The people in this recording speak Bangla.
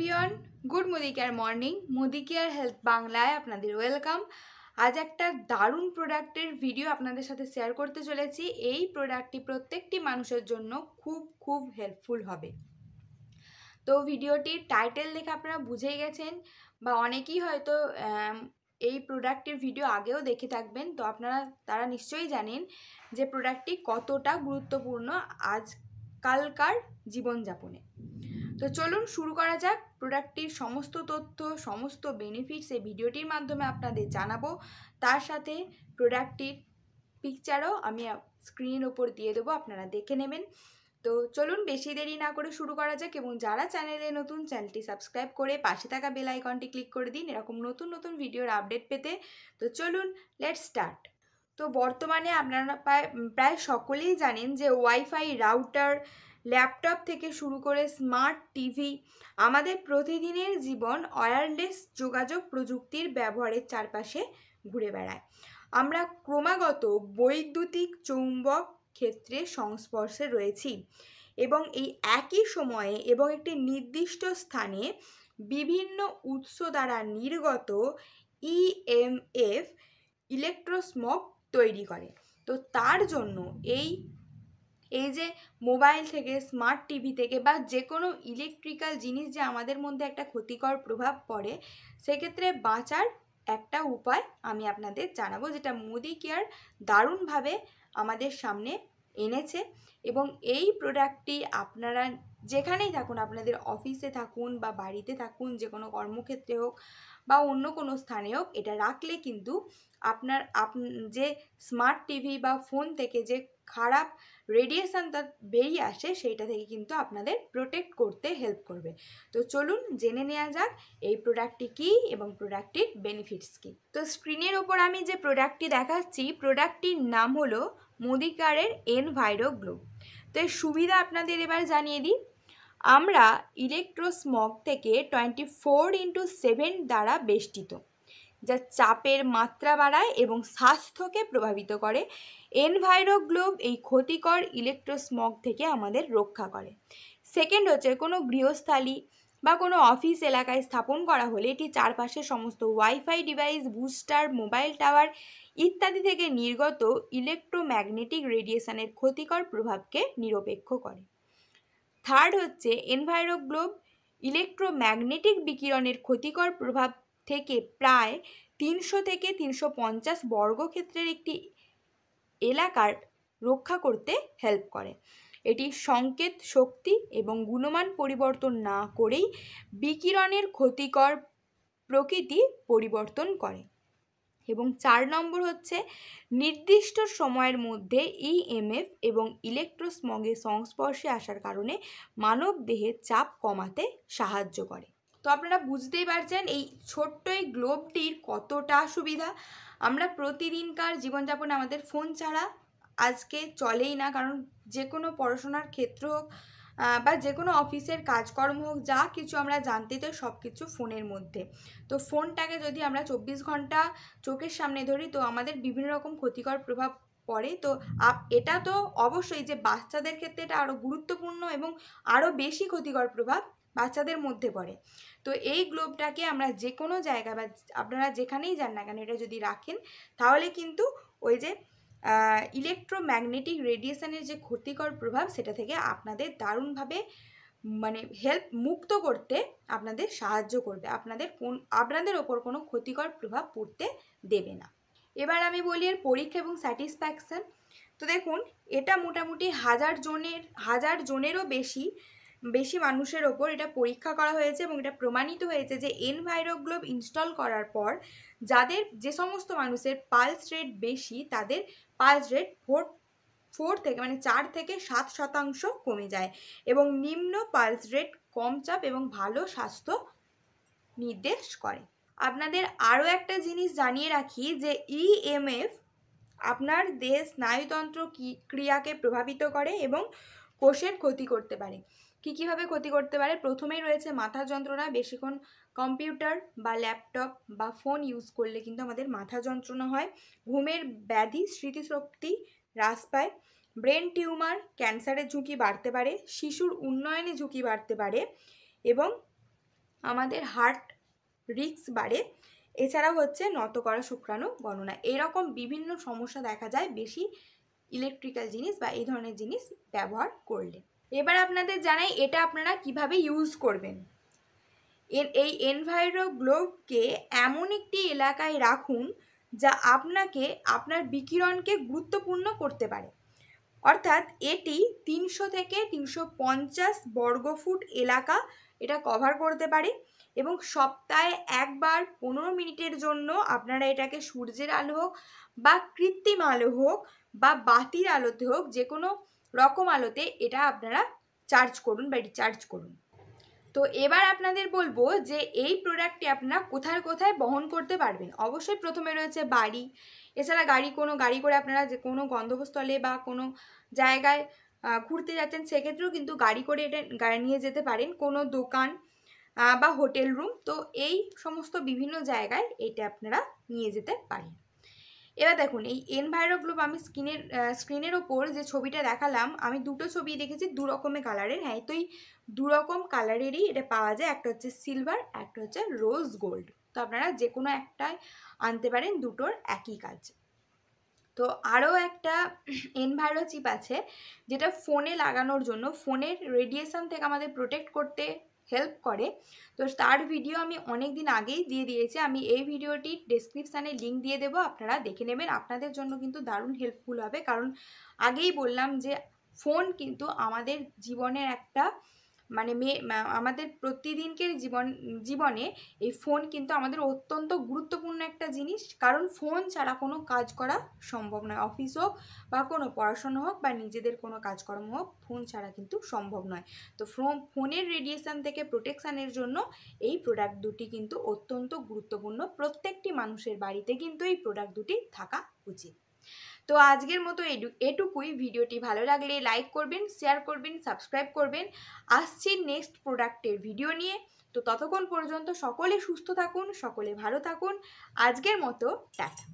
Everyone, good Modi care morning. Modi care health বাংলায় আপনাদের ওয়েলকাম। আজ একটা দারুণ প্রোডাক্টের ভিডিও আপনাদের সাথে শেয়ার করতে চলেছি। এই প্রোডাক্টটি প্রত্যেকটি মানুষের জন্য খুব হেল্পফুল হবে। তো ভিডিওটির টাইটেল দেখে আপনারা বুঝেই গেছেন বা অনেকেই হয়তো এই প্রোডাক্টের ভিডিও আগেও দেখে থাকবেন। তো তারা নিশ্চয়ই জানেন যে প্রোডাক্টটি কতটা গুরুত্বপূর্ণ আজকালকার জীবনযাপনে। তো চলুন শুরু করা যাক। প্রোডাক্টটির সমস্ত তথ্য, সমস্ত বেনিফিটস এই ভিডিওটির মাধ্যমে আপনাদের জানাবো। তার সাথে প্রোডাক্টটির পিকচারও আমি স্ক্রিনের ওপর দিয়ে দেবো, আপনারা দেখে নেবেন। তো চলুন বেশি দেরি না করে শুরু করা যাক, এবং যারা চ্যানেলে নতুন, চ্যানেলটি সাবস্ক্রাইব করে পাশে থাকা বেল আইকনটি ক্লিক করে দিন এরকম নতুন ভিডিওর আপডেট পেতে। তো চলুন লেটস স্টার্ট। তো বর্তমানে আপনারা প্রায় সকলেই জানেন যে ওয়াইফাই, রাউটার, ল্যাপটপ থেকে শুরু করে স্মার্ট টিভি আমাদের প্রতিদিনের জীবন ওয়্যারলেস যোগাযোগ প্রযুক্তির ব্যবহারের চারপাশে ঘুরে বেড়ায়। আমরা ক্রমাগত বৈদ্যুতিক চৌম্বক ক্ষেত্রের সংস্পর্শে রয়েছি, এবং এই একই সময়ে এবং একটি নির্দিষ্ট স্থানে বিভিন্ন উৎস দ্বারা নির্গত ইএমএফ ইলেকট্রোস্মগ তৈরি করে। তো তার জন্য এই যে মোবাইল থেকে, স্মার্ট টিভি থেকে বা যে কোনো ইলেকট্রিক্যাল জিনিস যে আমাদের মধ্যে একটা ক্ষতিকর প্রভাব পড়ে, সেক্ষেত্রে বাঁচার একটা উপায় আমি আপনাদের জানাবো, যেটা মোদি কেয়ার দারুণভাবে আমাদের সামনে এনেছে। এবং এই প্রোডাক্টটি আপনারা যেখানেই থাকুন, আপনাদের অফিসে থাকুন বা বাড়িতে থাকুন, যে কোনো কর্মক্ষেত্রে হোক বা অন্য কোনো স্থানে হোক, এটা রাখলে কিন্তু আপনার যে স্মার্ট টিভি বা ফোন থেকে যে খারাপ রেডিয়েশন বেরিয়ে আসে, সেইটা থেকে কিন্তু আপনাদের প্রোটেক্ট করতে হেল্প করবে। তো চলুন জেনে নেওয়া যাক এই প্রোডাক্টটি কী এবং প্রোডাক্টটির বেনিফিটস কী। তো স্ক্রিনের ওপর আমি যে প্রোডাক্টটি দেখাচ্ছি, প্রোডাক্টটির নাম হলো মোদি কেয়ারের এনভাইরো গ্লোব। তো এর সুবিধা আপনাদের এবার জানিয়ে দিই। আমরা ইলেকট্রোস্মগ থেকে 24/7 দ্বারা বেষ্টিত, যা চাপের মাত্রা বাড়ায় এবং স্বাস্থ্যকে প্রভাবিত করে। এনভাইরো গ্লোব এই ক্ষতিকর ইলেকট্রোস্মগ থেকে আমাদের রক্ষা করে। সেকেন্ড হচ্ছে, কোনো গৃহস্থালী বা কোনো অফিস এলাকায় স্থাপন করা হলে এটি চারপাশের সমস্ত wifi device, booster, mobile tower ইত্যাদি থেকে নির্গত ইলেকট্রোম্যাগনেটিক রেডিয়েশনের ক্ষতিকর প্রভাবকে নিরপেক্ষ করে। থার্ড হচ্ছে, এনভাইরো গ্লোব ইলেকট্রোম্যাগনেটিক বিকিরণের ক্ষতিকর প্রভাব থেকে প্রায় 300 থেকে 350 বর্গক্ষেত্রের একটি এলাকার রক্ষা করতে হেল্প করে। এটি সংকেত শক্তি এবং গুণমান পরিবর্তন না করেই বিকিরণের ক্ষতিকর প্রকৃতি পরিবর্তন করে। এবং 4 নম্বর হচ্ছে, নির্দিষ্ট সময়ের মধ্যে ইএমএফ এবং ইলেকট্রোস্মগের সংস্পর্শে আসার কারণে মানব দেহের চাপ কমাতে সাহায্য করে। তো আপনারা বুঝতেই পারছেন এই ছোট্ট এই গ্লোবটির কতটা সুবিধা। আমরা প্রতিদিনকার জীবনযাপনে আমাদের ফোন ছাড়া আজকে চলেই না, কারণ যে কোনো পড়াশোনার ক্ষেত্র হোক বা যে কোনো অফিসের কাজকর্ম হোক, যা কিছু আমরা জানতে চাই সব কিছু ফোনের মধ্যে। তো ফোনটাকে যদি আমরা 24 ঘন্টা চোখের সামনে ধরি, তো আমাদের বিভিন্ন রকম ক্ষতিকর প্রভাব পড়ে। তো এটা তো অবশ্যই যে বাচ্চাদের ক্ষেত্রে এটা আরও গুরুত্বপূর্ণ এবং আরও বেশি ক্ষতিকর প্রভাব বাচ্চাদের মধ্যে পড়ে। তো এই গ্লোবটাকে আমরা যে কোনো জায়গায় বা আপনারা যেখানেই যান না কেন, এটা যদি রাখেন, তাহলে কিন্তু ওই যে ইলেকট্রোম্যাগনেটিক রেডিয়েশনের যে ক্ষতিকর প্রভাব, সেটা থেকে আপনাদের দারুণভাবে মুক্ত করতে আপনাদের সাহায্য করবে। আপনাদের ওপর কোনো ক্ষতিকর প্রভাব পড়তে দেবে না। এবার আমি বলি এর পরীক্ষা এবং স্যাটিসফ্যাকশান। তো দেখুন, এটা মোটামুটি 1000 জনেরও বেশি মানুষের ওপর এটা পরীক্ষা করা হয়েছে, এবং এটা প্রমাণিত হয়েছে যে এনভাইরো গ্লোব ইনস্টল করার পর যে সমস্ত মানুষের পালস রেট বেশি, তাদের পালস রেট 4 থেকে 7% কমে যায়, এবং নিম্ন পালস রেট কম চাপ এবং ভালো স্বাস্থ্য নির্দেশ করে। আপনাদের আরও একটা জিনিস জানিয়ে রাখি যে ইএমএফ আপনার দেহ স্নায়ুতন্ত্র ক্রিয়াকে প্রভাবিত করে এবং কোষের ক্ষতি করতে পারে। কীভাবে ক্ষতি করতে পারে? প্রথমেই রয়েছে মাথা যন্ত্রণা। বেশিক্ষণ কম্পিউটার বা ল্যাপটপ বা ফোন ইউজ করলে কিন্তু আমাদের মাথা যন্ত্রণা হয়। ঘুমের ব্যাধি, স্মৃতিশক্তি হ্রাস পায়, ব্রেন টিউমার, ক্যান্সারের ঝুঁকি বাড়তে পারে, শিশুর উন্নয়নে ঝুঁকি বাড়তে পারে, এবং আমাদের হার্ট রিস্ক বাড়ে। এছাড়াও হচ্ছে নত করা শুক্রাণু গণনা, এরকম বিভিন্ন সমস্যা দেখা যায় বেশি ইলেকট্রিক্যাল জিনিস বা এই ধরনের জিনিস ব্যবহার করলে। এবার আপনাদের জানাই এটা আপনারা কিভাবে ইউজ করবেন। এই এনভায়রো গ্লোবকে এমন একটি এলাকায় রাখুন যা আপনাকে আপনার বিকিরণকে গুরুত্বপূর্ণ করতে পারে। অর্থাৎ এটি 300 থেকে 350 বর্গফুট এলাকা এটা কভার করতে পারে এবং সপ্তাহে একবার 15 মিনিটের জন্য আপনারা এটাকে সূর্যের আলো হোক বা কৃত্রিম আলো হোক বা বাতির আলোতে হোক, যে কোনো রকম আলোতে এটা আপনারা চার্জ করুন বা রিচার্জ করুন। তো এবার আপনাদের বলবো যে এই প্রোডাক্টটি আপনারা কোথায় কোথায় বহন করতে পারবেন। অবশ্যই প্রথমে রয়েছে বাড়ি, এছাড়া গাড়ি করে আপনারা যে কোনো গন্তব্যস্থলে বা কোনো জায়গায় ঘুরতে যাচ্ছেন সেক্ষেত্রেও কিন্তু গাড়ি করে এটা নিয়ে যেতে পারেন, কোনো দোকান বা হোটেল রুম, তো এই সমস্ত বিভিন্ন জায়গায় এটা আপনারা নিয়ে যেতে পারেন। এবার দেখুন এই এনভায়রো গ্লোব আমি স্ক্রিনের ওপর যে ছবিটা দেখালাম, আমি দুটো ছবি দেখেছি দু রকমের কালারের। হ্যাঁ, তো এই দু রকম কালারেরই এটা পাওয়া যায়, একটা হচ্ছে সিলভার, একটা হচ্ছে রোজ গোল্ড। তো আপনারা যে কোনো একটাই আনতে পারেন, দুটোর একই কাজ। তো আরও একটা এনভায়রো চিপ আছে যেটা ফোনে লাগানোর জন্য, ফোনের রেডিয়েশন থেকে আমাদের প্রোটেক্ট করতে হেল্প করে। তো তার ভিডিও আমি অনেক দিন আগেই দিয়ে দিয়েছি, আমি এই ভিডিওটির ডেসক্রিপশানে লিঙ্ক দিয়ে দেবো, আপনারা দেখে নেবেন। আপনাদের জন্য কিন্তু দারুণ হেল্পফুল হবে, কারণ আগেই বললাম যে ফোন কিন্তু আমাদের জীবনের একটা আমাদের প্রতিদিনকের জীবনে এই ফোন কিন্তু আমাদের অত্যন্ত গুরুত্বপূর্ণ একটা জিনিস, কারণ ফোন ছাড়া কোনো কাজ করা সম্ভব নয়। অফিস হোক বা কোনো পড়াশোনা হোক বা নিজেদের কোনো কাজকর্ম হোক, ফোন ছাড়া কিন্তু সম্ভব নয়। তো ফোনের রেডিয়েশন থেকে প্রোটেকশানের জন্য এই প্রোডাক্ট দুটি কিন্তু অত্যন্ত গুরুত্বপূর্ণ। প্রত্যেকটি মানুষের বাড়িতে কিন্তু এই প্রোডাক্ট দুটি থাকা উচিত। তো আজকের মতো এটুকুই। ভিডিওটি ভালো লাগলে লাইক করবেন, শেয়ার করবেন, সাবস্ক্রাইব করবেন। আসছি নেক্সট প্রোডাক্টের ভিডিও নিয়ে। তো ততক্ষণ পর্যন্ত সকলে সুস্থ থাকুন, সকলে ভালো থাকুন। আজকের মতো টাটা।